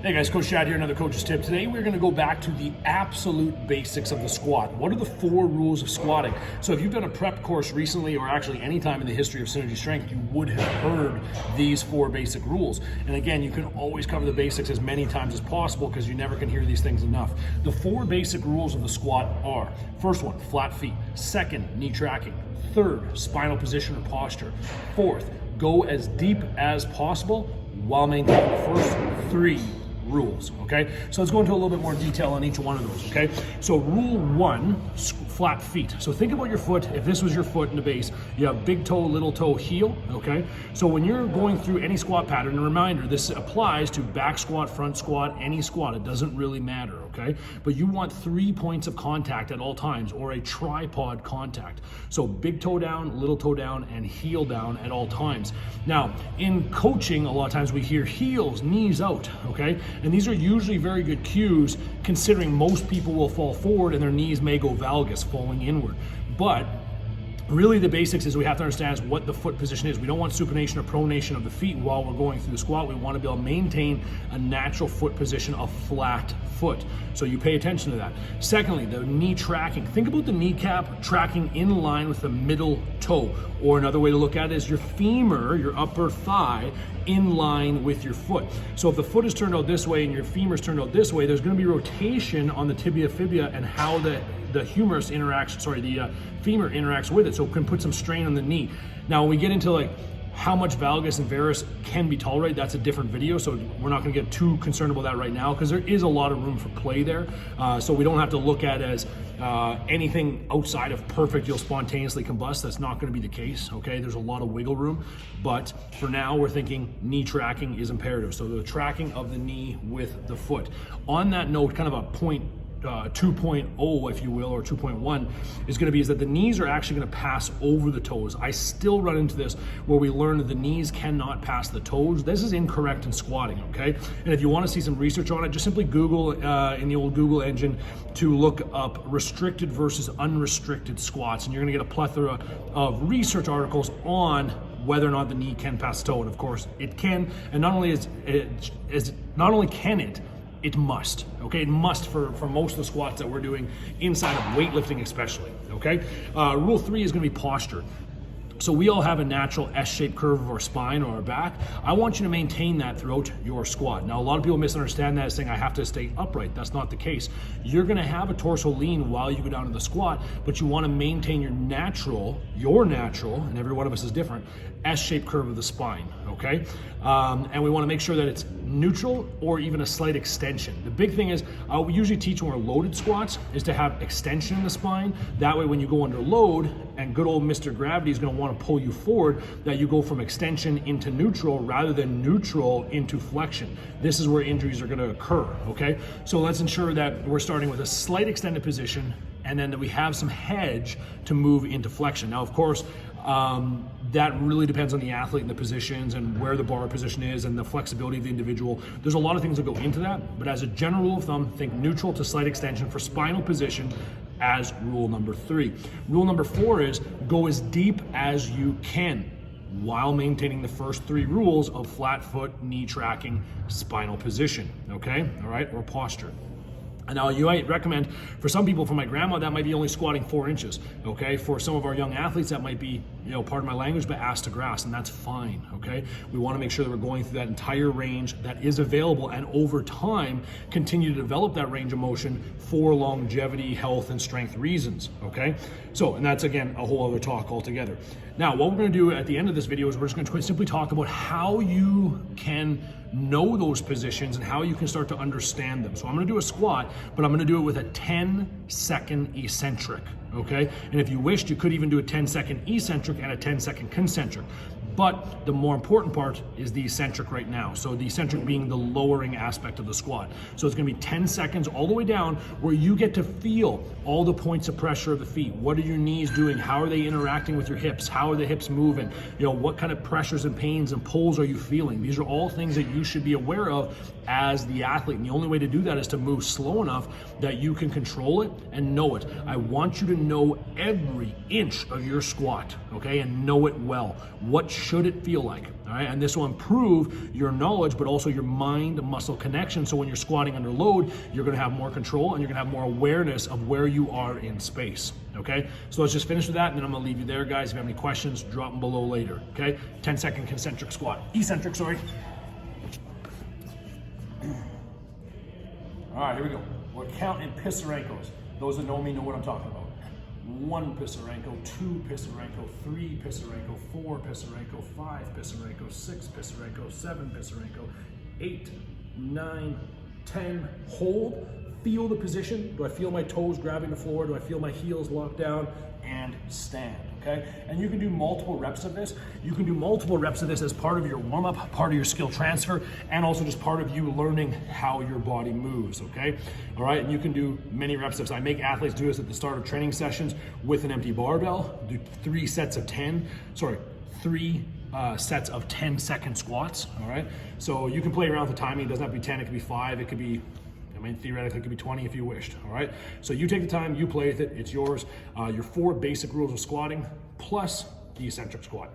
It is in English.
Hey guys, Coach Chad here, another coach's tip. Today we're going to go back to the absolute basics of the squat. What are the 4 rules of squatting? So if you've done a prep course recently, or actually any time in the history of Synergy Strength, you would have heard these 4 basic rules. And again, you can always cover the basics as many times as possible because you never can hear these things enough. The 4 basic rules of the squat are: first one, flat feet; second, knee tracking; third, spinal position or posture; fourth, go as deep as possible while maintaining the first 3 rules, okay? So let's go into a little bit more detail on each one of those, okay? So rule 1, flat feet. So think about your foot. If this was your foot in the base, you have big toe, little toe, heel, okay? So when you're going through any squat pattern, a reminder, this applies to back squat, front squat, any squat. It doesn't really matter, okay? But you want 3 points of contact at all times, or a tripod contact. So big toe down, little toe down, and heel down at all times. Now, in coaching, a lot of times we hear heels, knees out, okay? And these are usually very good cues, considering most people will fall forward and their knees may go valgus, falling inward. But really the basics is we have to understand is what the foot position is. We don't want supination or pronation of the feet while we're going through the squat. We want to be able to maintain a natural foot position of flat foot. So you pay attention to that. Secondly, the knee tracking. Think about the kneecap tracking in line with the middle toe. Or another way to look at it is your femur, your upper thigh, in line with your foot. So if the foot is turned out this way and your femur is turned out this way, there's going to be rotation on the tibia fibia and how the humerus interacts, the femur interacts with it. So it can put some strain on the knee. Now when we get into like how much valgus and varus can be tolerated, that's a different video, so we're not going to get too concerned about that right now because there is a lot of room for play there. So we don't have to look at it as anything outside of perfect you'll spontaneously combust. That's not going to be the case, okay? There's a lot of wiggle room, but for now we're thinking knee tracking is imperative. So the tracking of the knee with the foot. On that note, kind of a point 2.0, if you will, or 2.1 is going to be is that the knees are actually going to pass over the toes. I still run into this where we learn that the knees cannot pass the toes. This is incorrect in squatting, okay? And if you want to see some research on it, just simply Google in the old Google engine to look up restricted versus unrestricted squats, and you're going to get a plethora of research articles on whether or not the knee can pass the toe. And of course it can, and not only can it, it must, okay? It must for most of the squats that we're doing inside of weightlifting especially, okay? Rule 3 is gonna be posture. So we all have a natural S-shaped curve of our spine or our back. I want you to maintain that throughout your squat. Now, a lot of people misunderstand that as saying I have to stay upright. That's not the case. You're gonna have a torso lean while you go down to the squat, but you wanna maintain your natural, and every one of us is different, S-shaped curve of the spine, okay? And we wanna make sure that it's neutral or even a slight extension. The big thing is, we usually teach when we're loaded squats is to have extension in the spine. That way when you go under load and good old Mr. Gravity is gonna wanna pull you forward, that you go from extension into neutral rather than neutral into flexion. This is where injuries are gonna occur, okay? So let's ensure that we're starting with a slight extended position and then that we have some hedge to move into flexion. Now, of course, that really depends on the athlete and the positions and where the bar position is and the flexibility of the individual. There's a lot of things that go into that, but as a general rule of thumb, think neutral to slight extension for spinal position as rule number 3. Rule number 4 is go as deep as you can while maintaining the first 3 rules of flat foot, knee tracking, spinal position, okay? All right, or posture. And now you might recommend, for some people, for my grandma, that might be only squatting 4 inches, okay? For some of our young athletes, that might be, pardon my language, but ass to grass, and that's fine, okay? We wanna make sure that we're going through that entire range that is available, and over time, continue to develop that range of motion for longevity, health, and strength reasons, okay? So, and that's, again, a whole other talk altogether. Now, what we're gonna do at the end of this video is we're just gonna simply talk about how you can know those positions and how you can start to understand them. So I'm gonna do a squat, but I'm gonna do it with a 10-second eccentric, okay? And if you wished, you could even do a 10-second eccentric and a 10-second concentric. But the more important part is the eccentric right now. So the eccentric being the lowering aspect of the squat. So it's gonna be 10 seconds all the way down where you get to feel all the points of pressure of the feet. What are your knees doing? How are they interacting with your hips? How are the hips moving? What kind of pressures and pains and pulls are you feeling? These are all things that you should be aware of as the athlete. And the only way to do that is to move slow enough that you can control it and know it. I want you to know every inch of your squat. okay, and know it well. What should it feel like? All right, and this will improve your knowledge, but also your mind-muscle connection. So when you're squatting under load, you're gonna have more control and you're gonna have more awareness of where you are in space, okay? So let's just finish with that, and then I'm gonna leave you there, guys. If you have any questions, drop them below later, okay? 10-second concentric squat. Eccentric, sorry. All right, here we go. We're counting Pisarenkos. Those that know me know what I'm talking about. 1 Pisarenko, 2 Pisarenko, 3 Pisarenko, 4 Pisarenko, 5 Pisarenko, 6 Pisarenko, 7 Pisarenko, 8, 9, 10. Hold, feel the position. Do I feel my toes grabbing the floor? Do I feel my heels locked down? And stand, okay? And you can do multiple reps of this. You can do multiple reps of this as part of your warm-up, part of your skill transfer, and also just part of you learning how your body moves, okay? All right, and you can do many reps of this. I make athletes do this at the start of training sessions with an empty barbell. Do 3 sets of 10-second squats, all right? So you can play around with the timing. It doesn't have to be 10, it could be 5, it could be, I mean, theoretically, it could be 20 if you wished, all right? So you take the time, you play with it, it's yours. Your 4 basic rules of squatting, plus the eccentric squat.